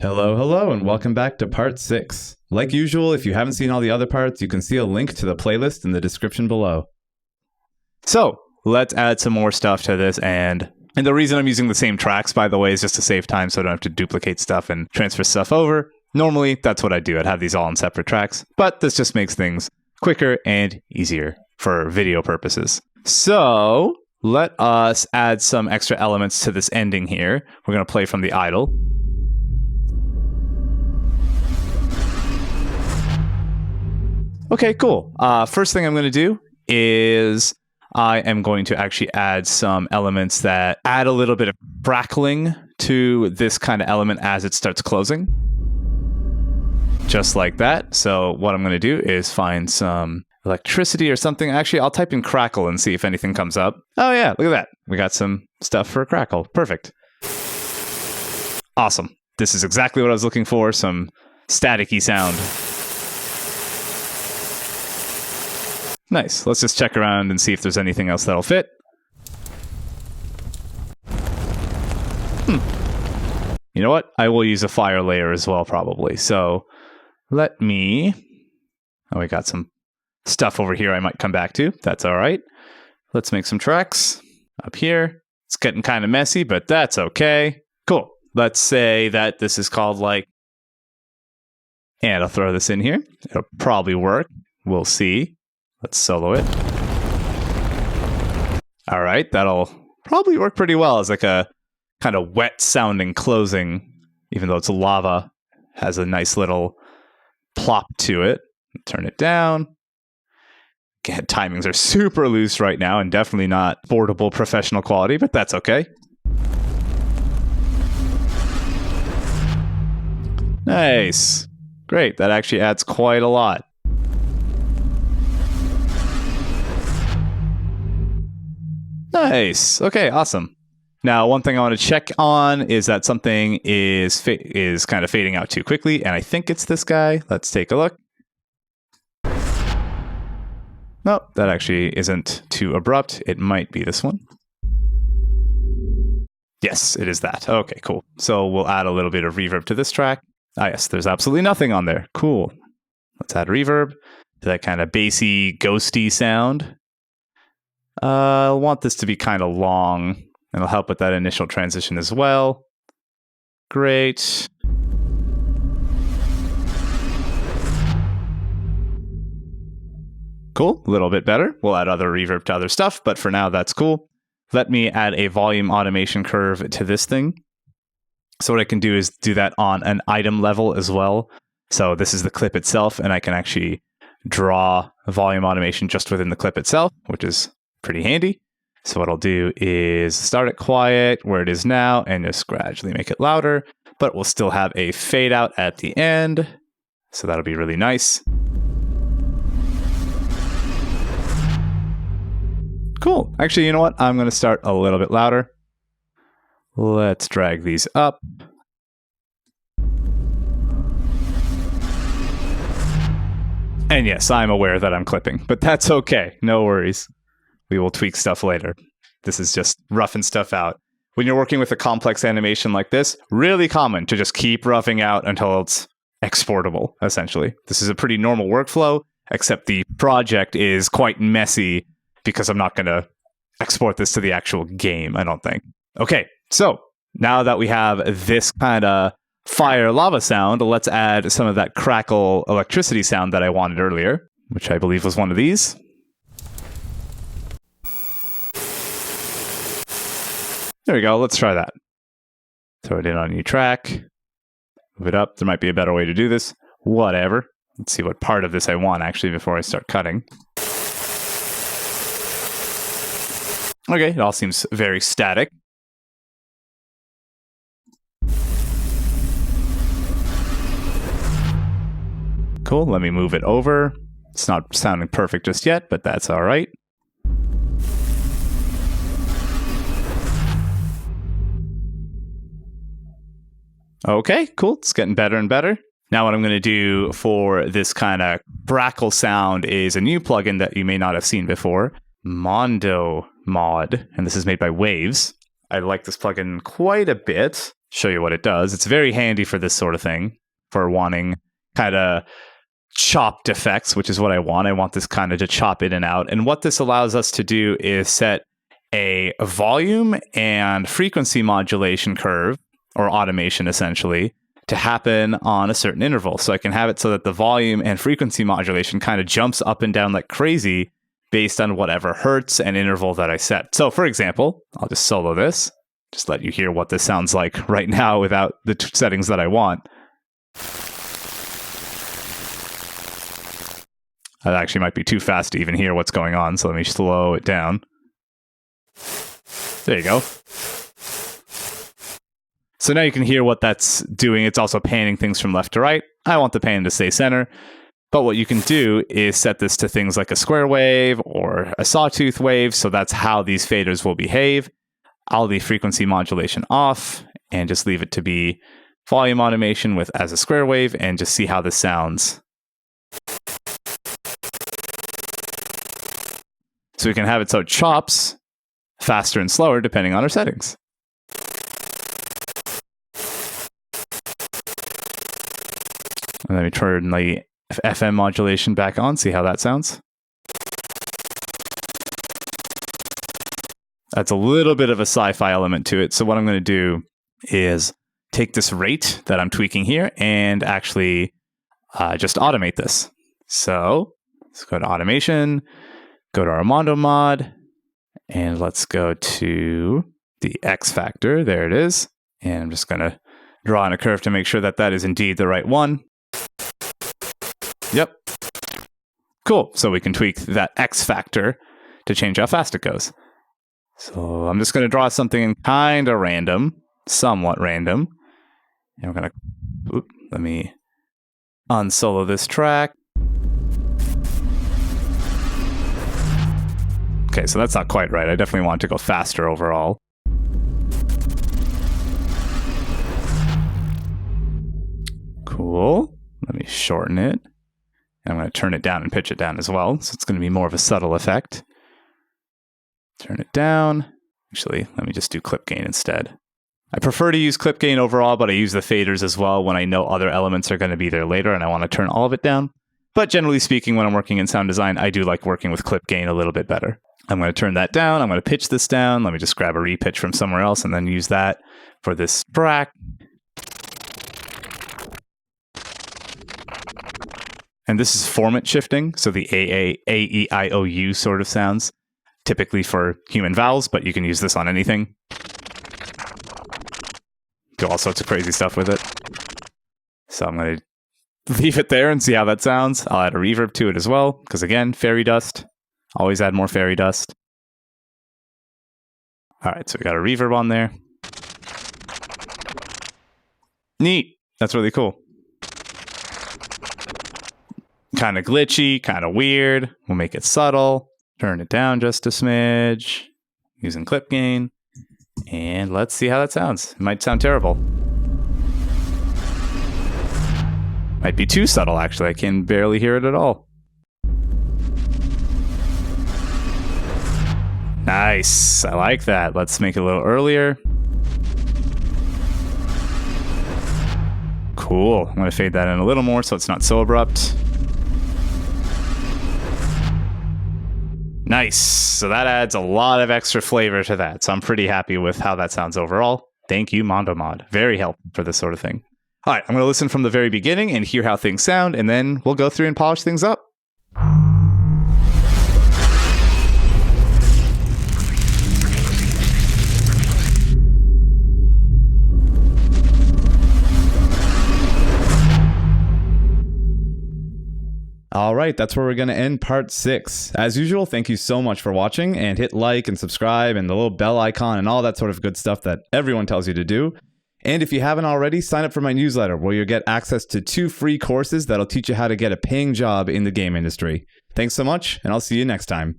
Hello, hello, and welcome back to part 6. Like usual, if you haven't seen all the other parts, you can see a link to the playlist in the description below. So, let's add some more stuff to this, and the reason I'm using the same tracks, by the way, is just to save time so I don't have to duplicate stuff and transfer stuff over. Normally, that's what I do. I'd have these all on separate tracks, but this just makes things quicker and easier for video purposes. So, let us add some extra elements to this ending here. We're going to play from the idle. Okay, cool. First thing I'm going to do is I am going to actually add some elements that add a little bit of crackling to this kind of element as it starts closing. Just like that. So what I'm going to do is find some electricity or something. Actually, I'll type in crackle and see if anything comes up. Oh yeah, look at that. We got some stuff for a crackle. Perfect. Awesome. This is exactly what I was looking for. Some staticky sound. Nice. Let's just check around and see if there's anything else that'll fit. You know what? I will use a fire layer as well, probably. So let me... Oh, we got some stuff over here I might come back to. That's all right. Let's make some tracks up here. It's getting kind of messy, but that's okay. Cool. Let's say that this is called like... And I'll throw this in here. It'll probably work. We'll see. Let's solo it. All right, that'll probably work pretty well as like a kind of wet sounding closing, even though it's lava, has a nice little plop to it. Turn it down. Again, timings are super loose right now and definitely not portable professional quality, but that's okay. Nice. Great, that actually adds quite a lot. Nice. Okay, awesome. Now, one thing I want to check on is that something is kind of fading out too quickly, and I think it's this guy. Let's take a look. Nope, that actually isn't too abrupt. It might be this one. Yes, it is that. Okay, cool. So we'll add a little bit of reverb to this track. Ah, yes, there's absolutely nothing on there. Cool. Let's add reverb to that kind of bassy, ghosty sound. I want this to be kind of long, and it'll help with that initial transition as well. Great. Cool, a little bit better. We'll add other reverb to other stuff, but for now, that's cool. Let me add a volume automation curve to this thing. So what I can do is do that on an item level as well. So this is the clip itself, and I can actually draw a volume automation just within the clip itself, which is pretty handy. So what I'll do is start it quiet where it is now and just gradually make it louder, but we'll still have a fade out at the end. So that'll be really nice. Cool. Actually, you know what? I'm going to start a little bit louder. Let's drag these up. And yes, I'm aware that I'm clipping, but that's okay. No worries. We will tweak stuff later. This is just roughing stuff out. When you're working with a complex animation like this, really common to just keep roughing out until it's exportable, essentially. This is a pretty normal workflow, except the project is quite messy because I'm not going to export this to the actual game, I don't think. Okay, so now that we have this kind of fire lava sound, let's add some of that crackle electricity sound that I wanted earlier, which I believe was one of these. There we go. Let's try that. Throw it in on a new track. Move it up. There might be a better way to do this. Whatever. Let's see what part of this I want, actually, before I start cutting. Okay, it all seems very static. Cool. Let me move it over. It's not sounding perfect just yet, but that's all right. Okay, cool. It's getting better and better. Now what I'm going to do for this kind of crackle sound is a new plugin that you may not have seen before, Mondo Mod, and this is made by Waves. I like this plugin quite a bit. show you what it does. It's very handy for this sort of thing, for wanting kind of chopped effects, which is what I want. I want this kind of to chop in and out. And what this allows us to do is set a volume and frequency modulation curve, or automation essentially, to happen on a certain interval. So I can have it so that the volume and frequency modulation kind of jumps up and down like crazy based on whatever hertz and interval that I set. So for example, I'll just solo this, just let you hear what this sounds like right now without the settings that I want. That actually might be too fast to even hear what's going on, so let me slow it down. There you go. So now you can hear what that's doing. It's also panning things from left to right. I want the pan to stay center. But what you can do is set this to things like a square wave or a sawtooth wave, so that's how these faders will behave. I'll leave frequency modulation off and just leave it to be volume automation with as a square wave and just see how this sounds. So we can have it so it chops faster and slower depending on our settings. And let me turn the FM modulation back on, see how that sounds. That's a little bit of a sci-fi element to it. So what I'm going to do is take this rate that I'm tweaking here and actually just automate this. So let's go to automation, go to Armando mod, and let's go to the X factor. There it is. And I'm just going to draw in a curve to make sure that that is indeed the right one. Yep. Cool. So we can tweak that X factor to change how fast it goes. So I'm just going to draw something kind of random, somewhat random. And we're going to, let me unsolo this track. Okay, so that's not quite right. I definitely want to go faster overall. Cool. Let me shorten it. I'm going to turn it down and pitch it down as well. So it's going to be more of a subtle effect. Turn it down. Actually, let me just do clip gain instead. I prefer to use clip gain overall, but I use the faders as well when I know other elements are going to be there later and I want to turn all of it down. But generally speaking, when I'm working in sound design, I do like working with clip gain a little bit better. I'm going to turn that down. I'm going to pitch this down. Let me just grab a repitch from somewhere else and then use that for this track. And this is format shifting, so the A-E-I-O-U sort of sounds, typically for human vowels, but you can use this on anything. Do all sorts of crazy stuff with it. So I'm going to leave it there and see how that sounds. I'll add a reverb to it as well, because again, fairy dust. Always add more fairy dust. All right, so we got a reverb on there. Neat. That's really cool. Kind of glitchy, kind of weird. We'll make it subtle. Turn it down just a smidge. Using clip gain. And let's see how that sounds. It might sound terrible. Might be too subtle, actually. I can barely hear it at all. Nice. I like that. Let's make it a little earlier. Cool. I'm going to fade that in a little more so it's not so abrupt. Nice. So that adds a lot of extra flavor to that. So I'm pretty happy with how that sounds overall. Thank you, Mondo Mod. Very helpful for this sort of thing. All right, I'm going to listen from the very beginning and hear how things sound, and then we'll go through and polish things up. All right, that's where we're going to end part 6. As usual, thank you so much for watching, and hit like and subscribe and the little bell icon and all that sort of good stuff that everyone tells you to do. And if you haven't already, sign up for my newsletter where you'll get access to 2 free courses that'll teach you how to get a paying job in the game industry. Thanks so much, and I'll see you next time.